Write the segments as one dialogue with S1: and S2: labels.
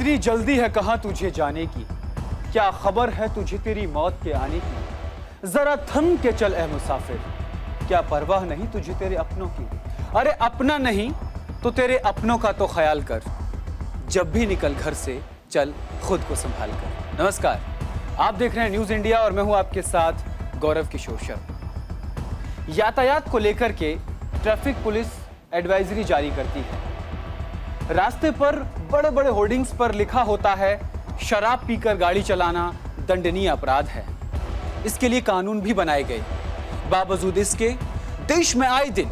S1: इतनी जल्दी है कहां तुझे जाने की, क्या खबर है तुझे तेरी मौत के आने की। जरा थम के चल ए मुसाफिर, क्या परवाह नहीं तुझे तेरे अपनों की। अरे अपना नहीं तो तेरे अपनों का तो ख्याल कर, जब भी निकल घर से चल खुद को संभाल कर। नमस्कार, आप देख रहे हैं न्यूज इंडिया और मैं हूं आपके साथ गौरव किशोर शर्मा। यातायात को लेकर के ट्रैफिक पुलिस एडवाइजरी जारी करती है। रास्ते पर बड़े बड़े होर्डिंग्स पर लिखा होता है शराब पीकर गाड़ी चलाना दंडनीय अपराध है। इसके लिए कानून भी बनाए गए। बावजूद इसके देश में आए दिन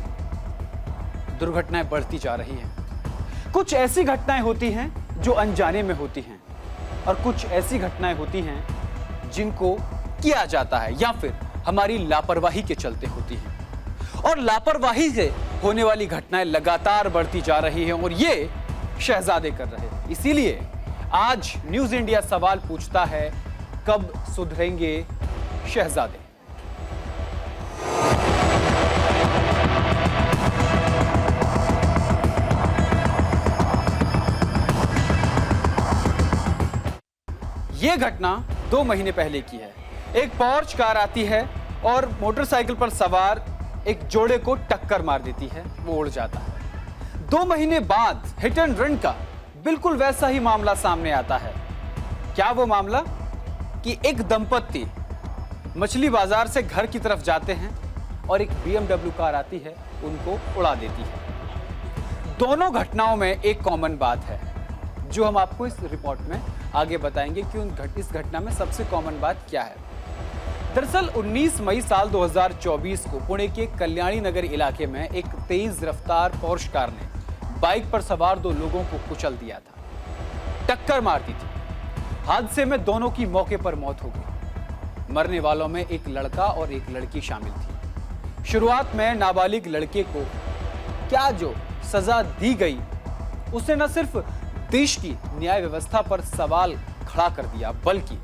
S1: दुर्घटनाएं बढ़ती जा रही हैं। कुछ ऐसी घटनाएं होती हैं जो अनजाने में होती हैं और कुछ ऐसी घटनाएं होती हैं जिनको किया जाता है या फिर हमारी लापरवाही के चलते होती हैं। और लापरवाही से होने वाली घटनाएं लगातार बढ़ती जा रही हैं और ये शहजादे कर रहे हैं। इसीलिए आज न्यूज इंडिया सवाल पूछता है, कब सुधरेंगे शहजादे। यह घटना 2 महीने पहले की है। एक पोर्च कार आती है और मोटरसाइकिल पर सवार एक जोड़े को टक्कर मार देती है, वो उड़ जाता है। 2 महीने बाद हिट एंड रन का बिल्कुल वैसा ही मामला सामने आता है। क्या वो मामला कि एक दंपत्ति मछली बाजार से घर की तरफ जाते हैं और एक BMW कार आती है, उनको उड़ा देती है। दोनों घटनाओं में एक कॉमन बात है जो हम आपको इस रिपोर्ट में आगे बताएंगे कि इस घटना में सबसे कॉमन बात क्या है। दरअसल 19 मई साल 2024 को पुणे के कल्याणी नगर इलाके में एक तेज रफ्तार पोर्श कार ने बाइक पर सवार 2 लोगों को कुचल दिया था, टक्कर मार दी थी। हादसे में दोनों की मौके पर मौत हो गई। मरने वालों में एक लड़का और एक लड़की शामिल थी। शुरुआत में नाबालिग लड़के को क्या जो सजा दी गई, उसने न सिर्फ देश की न्याय व्यवस्था पर सवाल खड़ा कर दिया, बल्कि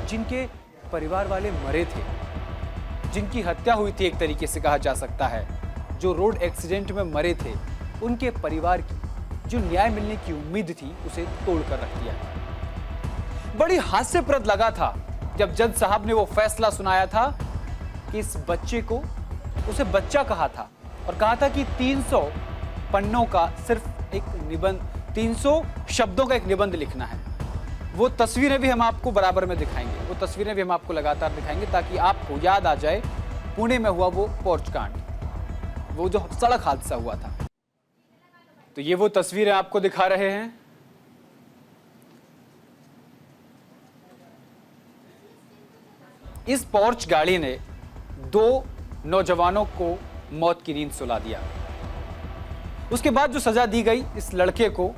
S1: जिनके परिवार वाले मरे थे, जिनकी हत्या हुई थी, एक तरीके से कहा जा सकता है, जो रोड एक्सीडेंट में मरे थे, उनके परिवार की जो न्याय मिलने की उम्मीद थी, उसे तोड़कर रख दिया। बड़ी हास्यप्रद लगा था जब जज साहब ने वो फैसला सुनाया था कि इस बच्चे को, उसे बच्चा कहा था और कहा था कि 300 पन्नों का सिर्फ एक निबंध, 300 शब्दों का एक निबंध लिखना है। वो तस्वीरें भी हम आपको बराबर में दिखाएंगे, वो तस्वीरें भी हम आपको लगातार दिखाएंगे ताकि आपको याद आ जाए पुणे में हुआ वो पोर्च कांड, वो जो सड़क हादसा हुआ था। तो ये वो तस्वीरें आपको दिखा रहे हैं। इस पोर्च गाड़ी ने 2 नौजवानों को मौत की नींद सुला दिया। उसके बाद जो सजा दी गई, इस लड़के को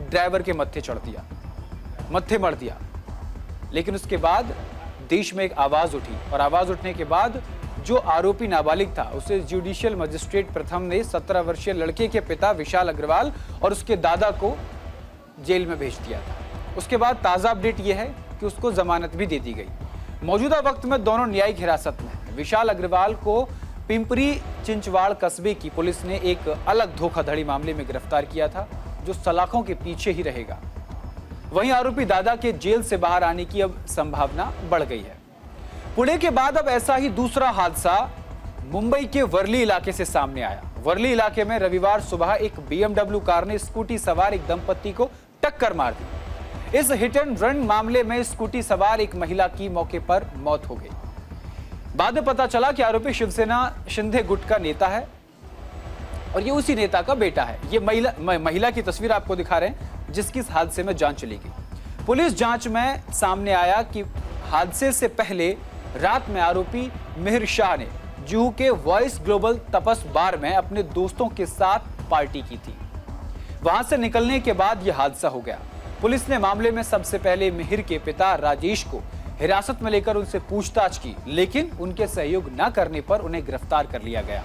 S1: ड्राइवर के मत्थे चढ़ दिया, मत्थे मर दिया। लेकिन उसके बाद देश में एक आवाज उठी और आवाज उठने के बाद जो आरोपी नाबालिग था, उसे जुडिशियल मजिस्ट्रेट प्रथम ने 17 वर्षीय लड़के के पिता विशाल अग्रवाल और उसके दादा को जेल में भेज दिया था। उसके बाद ताजा अपडेट यह है कि उसको जमानत भी दे दी गई। मौजूदा वक्त में दोनों न्यायिक हिरासत में हैं। विशाल अग्रवाल को पिंपरी चिंचवाड़ कस्बे की पुलिस ने एक अलग धोखाधड़ी मामले में गिरफ्तार किया था, जो सलाखों के पीछे ही रहेगा। वहीं आरोपी दादा के जेल से बाहर आने की अब संभावना बढ़ गई है। पुणे के बाद अब ऐसा ही दूसरा हादसा मुंबई के वर्ली इलाके से सामने आया। वर्ली इलाके में रविवार सुबह एक BMW कार ने स्कूटी सवार एक दंपत्ति को टक्कर मार दी। इस हिट एंड रन मामले में स्कूटी सवार एक महिला की मौके पर मौत हो गई। बाद में पता चला कि आरोपी शिवसेना शिंदे गुट का नेता है और ये उसी नेता का बेटा है। ये महिला की तस्वीर आपको दिखा रहे हैं जिसकी इस हादसे में जांच चली गई। पुलिस जांच में सामने आया कि हादसे से पहले रात में आरोपी मिहिर शाह ने जुहू के वॉइस ग्लोबल तपस बार में अपने दोस्तों के साथ पार्टी की थी। वहां से निकलने के बाद यह हादसा हो गया। पुलिस ने मामले में सबसे पहले मिहिर के पिता राजेश को हिरासत में लेकर उनसे पूछताछ की, लेकिन उनके सहयोग न करने पर उन्हें गिरफ्तार कर लिया गया।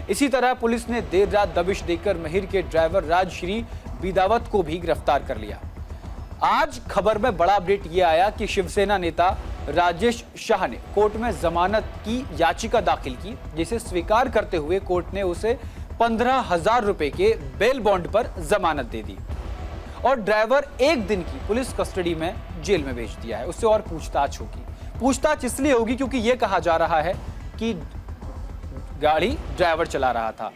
S1: इसी तरह पुलिस ने देर रात दबिश देकर मिहिर के ड्राइवर राजश्री बिदावत को भी गिरफ्तार कर लिया। आज खबर में बड़ा अपडेट यह आया कि शिवसेना नेता राजेश शाह ने कोर्ट में जमानत की याचिका दाखिल की, जिसे स्वीकार करते हुए कोर्ट ने उसे 15,000 रुपए के बेल बॉन्ड पर जमानत दे दी। और ड्राइवर 1 दिन की पुलिस कस्टडी में जेल में भेज दिया है। उससे और पूछताछ होगी। पूछताछ इसलिए होगी क्योंकि यह कहा जा रहा है कि गाड़ी ड्राइवर चला रहा था।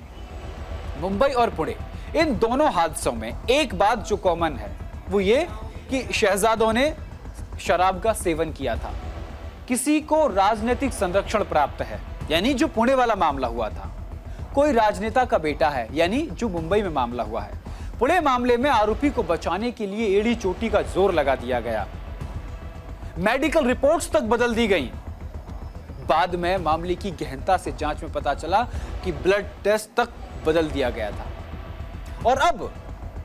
S1: मुंबई और पुणे इन दोनों हादसों में एक बात जो कॉमन है वो ये कि शहजादों ने शराब का सेवन किया था। किसी को राजनीतिक संरक्षण प्राप्त है, यानी जो पुणे वाला मामला हुआ था। कोई राजनेता का बेटा है, यानी जो मुंबई में मामला हुआ है। पुणे मामले में आरोपी को बचाने के लिए एड़ी चोटी का जोर लगा दिया गया। मेडिकल रिपोर्ट्स तक बदल दी गई। बाद में मामले की गहनता से जांच में पता चला कि ब्लड टेस्ट तक बदल दिया गया था। और अब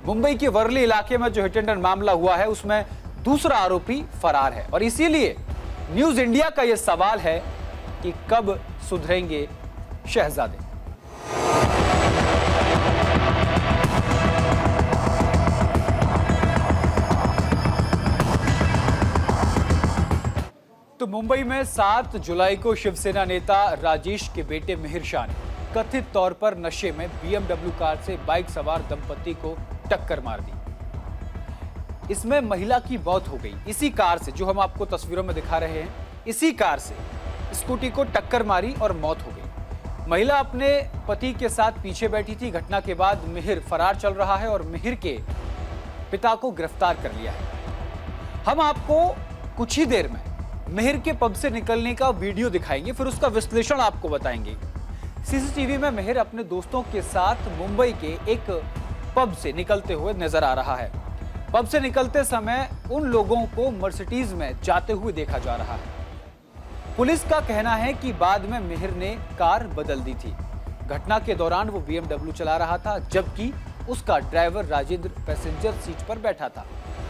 S1: मुंबई के वर्ली इलाके में जो हिट एंड रन मामला हुआ है उसमें दूसरा आरोपी फरार है। और इसीलिए न्यूज इंडिया का यह सवाल है कि कब सुधरेंगे शहजादे। तो मुंबई में 7 जुलाई को शिवसेना नेता राजेश के बेटे मिहिर शाह ने कथित तौर पर नशे में BMW कार से बाइक सवार दंपति को टक्कर मार दी। इसमें महिला की मौत हो गई। इसी कार से, जो हम आपको तस्वीरों में दिखा रहे हैं, इसी कार से स्कूटी को टक्कर मारी और मौत हो गई। महिला अपने पति के साथ पीछे बैठी थी। घटना के बाद मिहिर फरार चल रहा है और मिहिर के पिता को गिरफ्तार कर लिया है। हम आपको कुछ ही देर में मिहिर के पब से निकलने का वीडियो दिखाएंगे, फिर उसका विश्लेषण आपको बताएंगे। सीसीटीवी में मिहिर अपने दोस्तों के साथ मुंबई के एक पब से निकलते हुए नजर आ रहा है। पब से निकलते समय उन लोगों को मर्सिडीज में जाते हुए देखा जा रहा है। पुलिस का कहना है कि बाद में मिहिर ने कार बदल दी थी। घटना के दौरान वो BMW चला रहा था, जबकि उसका ड्राइवर राजेंद्र पैसेंजर सीट पर बैठा था।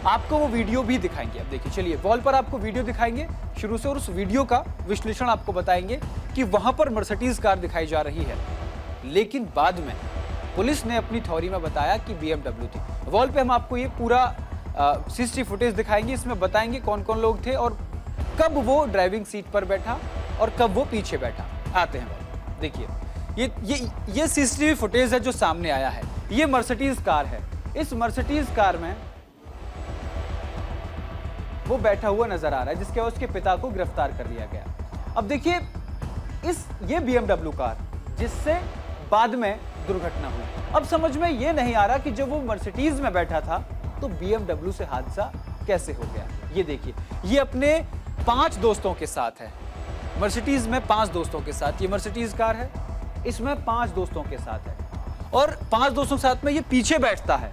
S1: आपको वो वीडियो भी दिखाएंगे। अब देखिए, चलिए वॉल पर आपको वीडियो दिखाएंगे शुरू से, और उस वीडियो का विश्लेषण आपको बताएंगे कि वहां पर मर्सिडीज कार दिखाई जा रही है, लेकिन बाद में पुलिस ने अपनी थ्योरी में बताया कि BMW थी। वॉल पे हम आपको ये पूरा सीसीटीवी फुटेज दिखाएंगे। इसमें बताएंगे कौन कौन लोग थे और कब वो ड्राइविंग सीट पर बैठा और कब वो पीछे बैठा। आते हैं, देखिए ये सीसीटीवी फुटेज है जो सामने आया है। ये मर्सिडीज कार है। इस मर्सिडीज कार में वो बैठा हुआ नजर आ रहा है, जिसके बाद उसके पिता को गिरफ्तार कर लिया गया। अब देखिए, ये BMW कार जिससे बाद में दुर्घटना हुई। अब समझ में ये नहीं आ रहा कि जब वो मर्सिडीज में बैठा था तो BMW से हादसा कैसे हो गया। ये देखिए, ये अपने 5 दोस्तों के साथ है। मर्सिडीज में 5 दोस्तों के साथ, ये मर्सिडीज कार है, इसमें 5 दोस्तों के साथ है और 5 दोस्तों के साथ में ये पीछे बैठता है।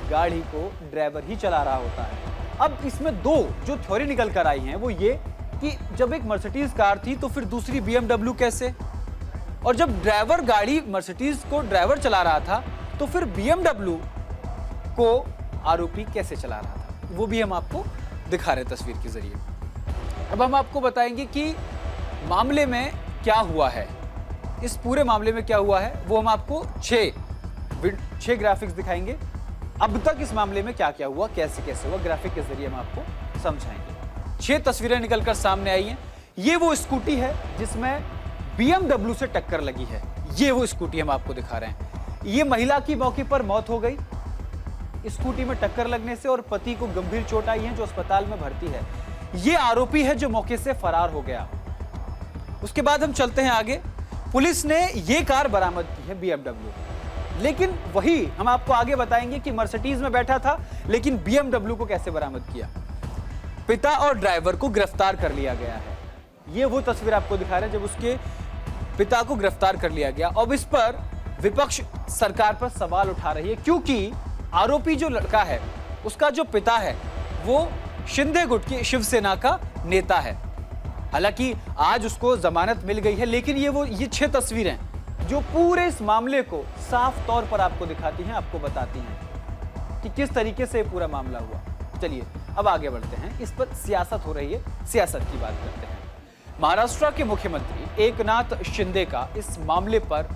S1: गाड़ी को ड्राइवर ही चला रहा होता है। अब इसमें 2 जो थ्योरी निकल कर आई हैं वो ये कि जब एक मर्सिडीज कार थी तो फिर दूसरी BMW कैसे, और जब ड्राइवर गाड़ी मर्सिडीज को ड्राइवर चला रहा था तो फिर BMW को आरोपी कैसे चला रहा था, वो भी हम आपको दिखा रहे तस्वीर के जरिए। अब हम आपको बताएंगे कि मामले में क्या हुआ है, इस पूरे मामले में क्या हुआ है वो हम आपको 6 ग्राफिक्स दिखाएंगे। अब तक इस मामले में क्या क्या हुआ, कैसे कैसे हुआ, ग्राफिक के जरिए हम आपको समझाएंगे। 6 तस्वीरें निकलकर सामने आई हैं। ये वो स्कूटी है जिसमें BMW से टक्कर लगी है। ये वो स्कूटी हम आपको दिखा रहे हैं। ये महिला की मौके पर मौत हो गई स्कूटी में टक्कर लगने से, और पति को गंभीर चोट आई है जो अस्पताल में भर्ती है। ये आरोपी है जो मौके से फरार हो गया। उसके बाद हम चलते हैं आगे। पुलिस ने ये कार बरामद की है BMW, लेकिन वही हम आपको आगे बताएंगे कि मर्सिडीज में बैठा था, लेकिन BMW को कैसे बरामद किया। पिता और ड्राइवर को गिरफ्तार कर लिया गया है। ये वो तस्वीर आपको दिखा रहे हैं जब उसके पिता को गिरफ्तार कर लिया गया। अब इस पर विपक्ष सरकार पर सवाल उठा रही है, क्योंकि आरोपी जो लड़का है उसका जो पिता है वो शिंदे गुट की शिवसेना का नेता है। हालांकि आज उसको जमानत मिल गई है, लेकिन ये 6 तस्वीरें जो पूरे इस मामले को साफ तौर पर आपको दिखाती हैं, आपको बताती हैं कि किस तरीके से पूरा मामला हुआ। चलिए अब आगे बढ़ते हैं। इस पर सियासत हो रही है, सियासत की बात करते हैं। महाराष्ट्र के मुख्यमंत्री एकनाथ शिंदे का इस मामले पर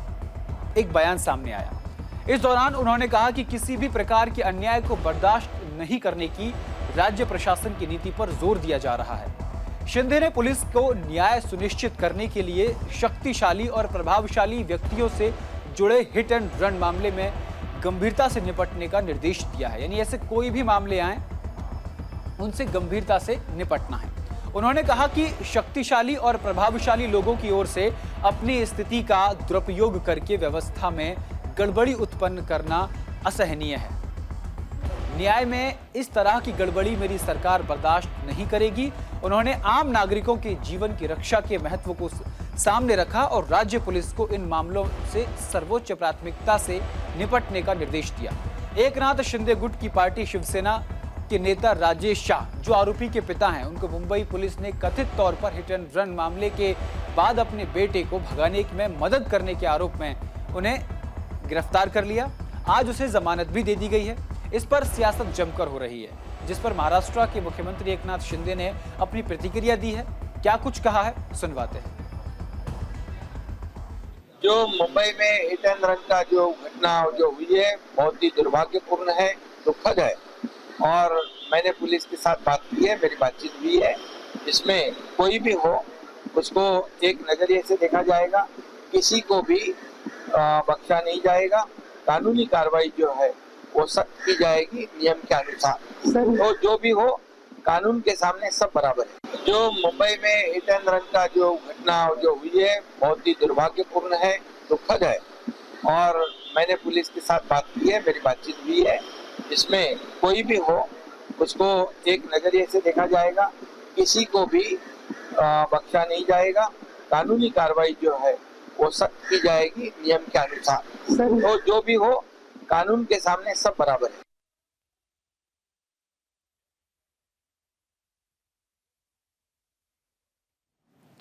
S1: एक बयान सामने आया। इस दौरान उन्होंने कहा कि किसी भी प्रकार के अन्याय को बर्दाश्त नहीं करने की राज्य प्रशासन की नीति पर जोर दिया जा रहा है। शिंदे ने पुलिस को न्याय सुनिश्चित करने के लिए शक्तिशाली और प्रभावशाली व्यक्तियों से जुड़े हिट एंड रन मामले में गंभीरता से निपटने का निर्देश दिया है। यानी ऐसे कोई भी मामले आए उनसे गंभीरता से निपटना है। उन्होंने कहा कि शक्तिशाली और प्रभावशाली लोगों की ओर से अपनी स्थिति का दुरुपयोग करके व्यवस्था में गड़बड़ी उत्पन्न करना असहनीय है। न्याय में इस तरह की गड़बड़ी मेरी सरकार बर्दाश्त नहीं करेगी। उन्होंने आम नागरिकों के जीवन की रक्षा के महत्व को सामने रखा और राज्य पुलिस को इन मामलों से सर्वोच्च प्राथमिकता से निपटने का निर्देश दिया। एकनाथ शिंदे गुट की पार्टी शिवसेना के नेता राजेश शाह, जो आरोपी के पिता हैं, उनको मुंबई पुलिस ने कथित तौर पर हिट एंड रन मामले के बाद अपने बेटे को भगाने में मदद करने के आरोप में उन्हें गिरफ्तार कर लिया। आज उसे जमानत भी दे दी गई है। इस पर सियासत जमकर हो रही है, जिस पर महाराष्ट्र के मुख्यमंत्री एकनाथ शिंदे ने अपनी प्रतिक्रिया दी है। क्या कुछ कहा है, सुनवाते हैं।
S2: जो मुंबई में हिट एंड रन का जो घटना जो हुई है बहुत ही दुर्भाग्यपूर्ण है, दुखद है और मैंने पुलिस के साथ बात की है, मेरी बातचीत भी है। इसमें कोई भी हो उसको एक नजरिए से देखा जाएगा, किसी को भी बख्शा नहीं जाएगा। कानूनी कार्रवाई जो है वो सख्त की जाएगी नियम के अनुसार। तो जो भी हो कानून के सामने सब बराबर है। जो मुंबई में हिट एंड रन का जो घटना जो हुई है बहुत ही दुर्भाग्यपूर्ण है, दुखद है और मैंने पुलिस के साथ बात की है, मेरी बातचीत भी है। इसमें कोई भी हो उसको एक नजरिए से देखा जाएगा, किसी को भी बख्शा नहीं जाएगा। कानूनी कार्रवाई जो है वो सख्त की जाएगी नियम के अनुसार। तो जो भी हो कानून के सामने सब बराबर है।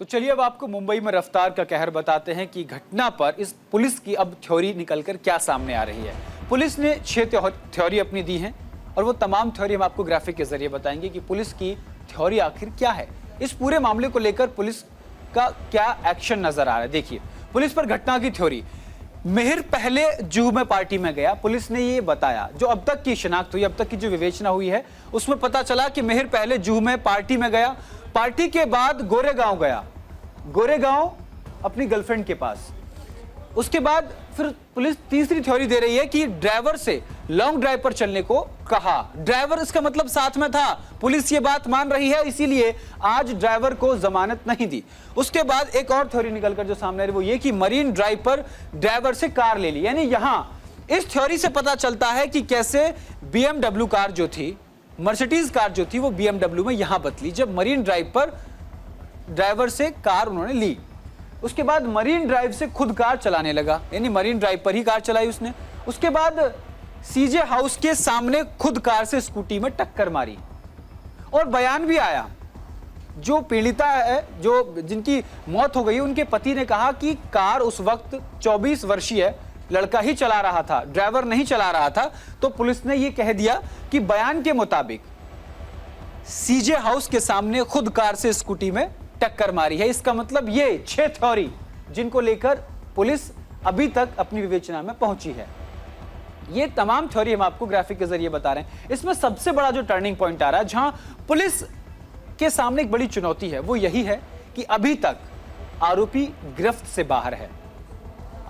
S1: तो चलिए अब आपको मुंबई में रफ्तार का कहर बताते हैं कि घटना पर इस पुलिस की अब थ्योरी निकलकर क्या सामने आ रही है। पुलिस ने 6 थ्योरी अपनी दी हैं और वो तमाम थ्योरी हम आपको ग्राफिक के जरिए बताएंगे कि पुलिस की थ्योरी आखिर क्या है। इस पूरे मामले को लेकर पुलिस का क्या एक्शन नजर आ रहा है, देखिए। पुलिस पर घटना की थ्योरी। मिहिर पहले जुहू में पार्टी में गया। पुलिस ने ये बताया, जो अब तक की शिनाख्त हुई, अब तक की जो विवेचना हुई है उसमें पता चला कि मिहिर पहले जुहू में पार्टी में गया, पार्टी के बाद गोरेगांव गया, गोरेगांव अपनी गर्लफ्रेंड के पास। उसके बाद फिर पुलिस तीसरी थ्योरी दे रही है कि ड्राइवर से लॉन्ग ड्राइव पर चलने को कहा। ड्राइवर इसका मतलब साथ में था, पुलिस ये बात मान रही है, इसीलिए आज ड्राइवर को जमानत नहीं दी। उसके बाद एक और थ्योरी निकलकर जो सामने आ रही वो ये कि मरीन ड्राइव पर ड्राइवर से कार ले ली। यानी यहां इस थ्योरी से पता चलता है कि कैसे BMW कार जो थी, मर्सिडीज कार जो थी, वो BMW में यहां बदली जब मरीन ड्राइव पर ड्राइवर से कार उन्होंने ली। उसके बाद मरीन ड्राइव से खुद कार चलाने लगा, यानी मरीन ड्राइव पर ही कार चलाई उसने। उसके बाद CJ हाउस के सामने खुद कार से स्कूटी में टक्कर मारी और बयान भी आया। जो पीड़िता है, जो जिनकी मौत हो गई, उनके पति ने कहा कि कार उस वक्त 24 वर्षीय लड़का ही चला रहा था, ड्राइवर नहीं चला रहा था। तो पुलिस ने यह कह दिया कि बयान के मुताबिक CJ हाउस के सामने खुद कार से स्कूटी में टक्कर मारी है। इसका मतलब ये 6 थ्योरी जिनको लेकर पुलिस अभी तक अपनी विवेचना में पहुंची है। ये तमाम थ्योरी हम आपको ग्राफिक के जरिए बता रहे हैं। इसमें सबसे बड़ा जो टर्निंग पॉइंट आ रहा है, जहां पुलिस के सामने एक बड़ी चुनौती है, वो यही है कि अभी तक आरोपी गिरफ्त से बाहर है।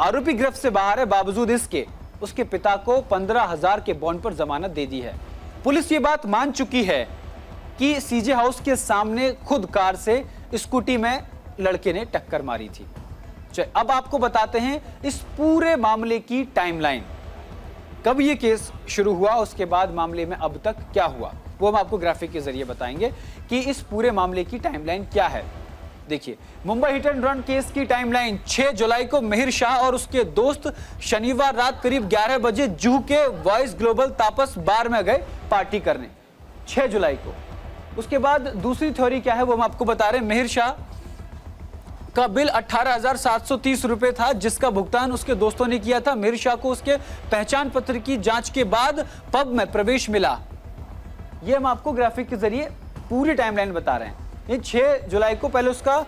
S1: आरोपी गिरफ्त से बाहर है, बावजूद इसके उसके पिता को 15,000 के बॉन्ड पर जमानत दे दी है। पुलिस ये बात मान चुकी है कि CJ हाउस के सामने खुद कार से स्कूटी में लड़के ने टक्कर मारी थी। अब आपको बताते हैं इस पूरे मामले की टाइमलाइन, कब ये केस शुरू हुआ, उसके बाद मामले में अब तक क्या हुआ, वो हम आपको ग्राफिक के जरिए बताएंगे कि इस पूरे मामले की टाइमलाइन क्या है। देखिए, Mumbai hit and run case की टाइमलाइन। 6 जुलाई को मिहिर शाह और उसके दोस्त शनिवार रात करीब 11 बजे जुहू के वॉइस ग्लोबल तापस बार में गए पार्टी करने, 6 जुलाई को। उसके बाद दूसरी थ्योरी क्या है वो हम आपको बता रहे हैं। मिहिर शाह का बिल 18,730 रुपए था, जिसका भुगतान उसके दोस्तों ने किया था। मिहिर शाह को उसके पहचान पत्र की जांच के बाद पब में प्रवेश मिला। ये हम आपको ग्राफिक के जरिए पूरी टाइमलाइन बता रहे हैं। ये 6 जुलाई को पहले उसका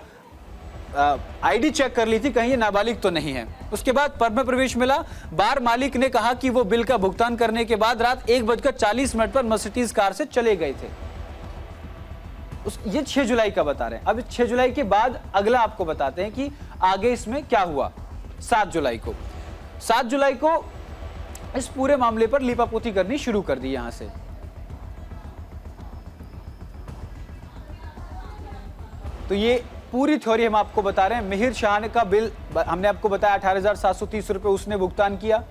S1: आईडी चेक कर ली थी, कहीं ये नाबालिग तो नहीं है। उसके बाद पब में प्रवेश मिला। बार मालिक ने कहा कि वो बिल का भुगतान करने के बाद रात 1:40 पर मर्सिडीज कार से चले गए थे। ये 6 जुलाई का बता रहे हैं। अब 6 जुलाई के बाद अगला आपको बताते हैं कि आगे इसमें क्या हुआ। 7 जुलाई को इस पूरे मामले पर लीपापोती करनी शुरू कर दी यहां से। तो ये पूरी थ्योरी हम आपको बता रहे हैं। मिहिर शाह का बिल हमने आपको बताया 18,730 रुपए उसने भुगतान किया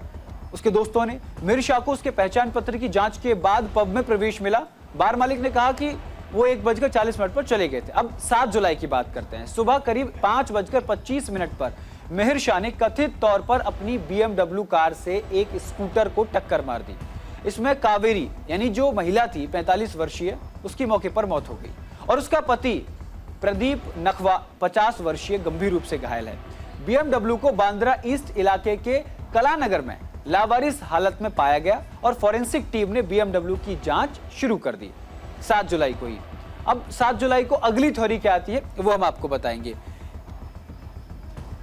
S1: उसके दोस्तों ने। मिहिर शाह को उसके पहचान पत्र की जांच के बाद पब में प्रवेश मिला। बार मालिक ने कहा कि वो 1:40 पर चले गए थे। अब 7 जुलाई की बात करते हैं। सुबह करीब 5:25 पर मिहिर शाह ने कथित तौर पर अपनी BMW कार से एक स्कूटर को टक्कर मार दी। इसमें कावेरी यानी जो महिला थी 45 वर्षीय, उसकी मौके पर मौत हो गई और उसका पति प्रदीप नखवा 50 वर्षीय गंभीर रूप से घायल है। BMW को बांद्रा ईस्ट इलाके के कलानगर में लावारिस हालत में पाया गया और फॉरेंसिक टीम ने BMW की जांच शुरू कर दी 7 जुलाई को ही। अब 7 जुलाई को अगली थ्योरी क्या आती है वो हम आपको बताएंगे।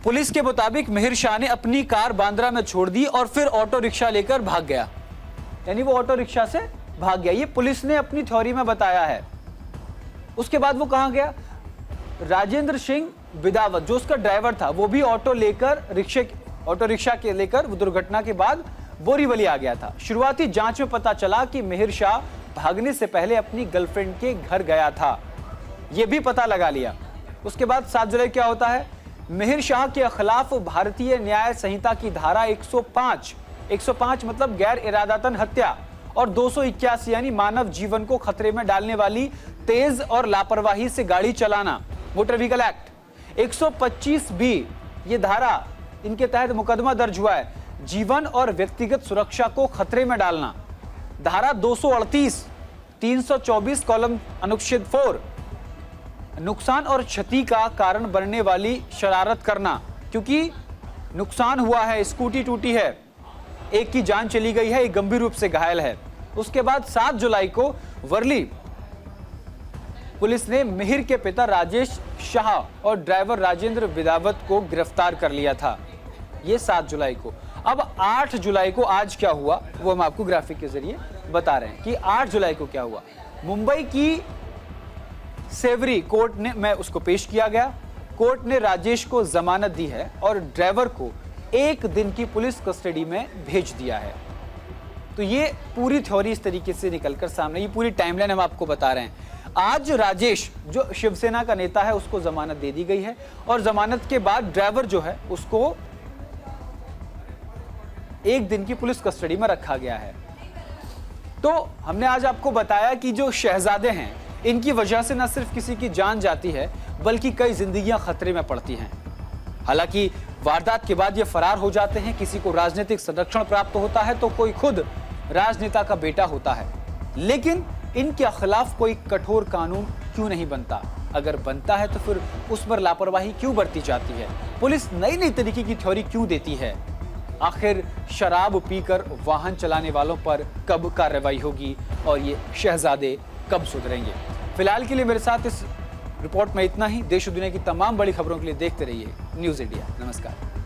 S1: पुलिस के मुताबिक मिहिर शाह ने अपनी कार बांद्रा में छोड़ दी और फिर ऑटो रिक्शा लेकर भाग गया, यानी वो ऑटो रिक्शा से भाग गया। ये पुलिस ने अपनी थ्योरी में बताया है। उसके बाद वो कहां गया? राजेंद्र सिंह बिदावत जो उसका ड्राइवर था वो भी ऑटो रिक्शा के लेकर दुर्घटना के बाद बोरीवली आ गया था। शुरुआती जांच में पता चला कि मिहिर शाह भागने से पहले अपनी गर्लफ्रेंड के घर गया था, यह भी पता लगा लिया। उसके बाद 7 जुलाई क्या होता है? मिहिर शाह के खिलाफ भारतीय न्याय संहिता की धारा 105 मतलब गैर इरादतन हत्या और 281 यानी मानव जीवन को खतरे में डालने वाली तेज और लापरवाही से गाड़ी चलाना, मोटर व्हीकल एक्ट 125B ये धारा, इनके तहत मुकदमा दर्ज हुआ है। जीवन और व्यक्तिगत सुरक्षा को खतरे में डालना, धारा 238 324 कॉलम अनुच्छेद 4 नुकसान और क्षति का कारण बनने वाली शरारत करना, क्योंकि नुकसान हुआ है, स्कूटी टूटी है, एक की जान चली गई है, एक गंभीर रूप से घायल है। उसके बाद 7 जुलाई को वर्ली पुलिस ने मिहिर के पिता राजेश शाह और ड्राइवर राजेंद्र बिदावत को गिरफ्तार कर लिया था, ये 7 जुलाई को। अब 8 जुलाई को आज क्या हुआ वो हम आपको ग्राफिक के जरिए बता रहे हैं कि 8 जुलाई को क्या हुआ। मुंबई की सेवरी कोर्ट ने उसको पेश किया गया। कोर्ट ने राजेश को जमानत दी है और ड्राइवर को 1 दिन की पुलिस कस्टडी में भेज दिया है। तो ये पूरी थ्योरी इस तरीके से निकलकर सामने, ये पूरी टाइमलाइन हम आपको बता रहे हैं। आज राजेश जो शिवसेना का नेता है उसको जमानत दे दी गई है और जमानत के बाद ड्राइवर जो है उसको 1 दिन की पुलिस कस्टडी में रखा गया है। तो हमने आज आपको बताया कि जो शहजादे हैं इनकी वजह से न सिर्फ किसी की जान जाती है बल्कि कई जिंदगियां खतरे में पड़ती हैं। हालांकि वारदात के बाद ये फरार हो जाते हैं, किसी को राजनीतिक संरक्षण प्राप्त होता है तो कोई खुद राजनेता का बेटा होता है, लेकिन इनके खिलाफ कोई कठोर कानून क्यों नहीं बनता? अगर बनता है तो फिर उस पर लापरवाही क्यों बरती जाती है? पुलिस नई नई तरीके की थ्योरी क्यों देती है? आखिर शराब पीकर वाहन चलाने वालों पर कब कार्रवाई होगी और ये शहजादे कब सुधरेंगे? फिलहाल के लिए मेरे साथ इस रिपोर्ट में इतना ही। देश और दुनिया की तमाम बड़ी खबरों के लिए देखते रहिए न्यूज़ इंडिया। नमस्कार।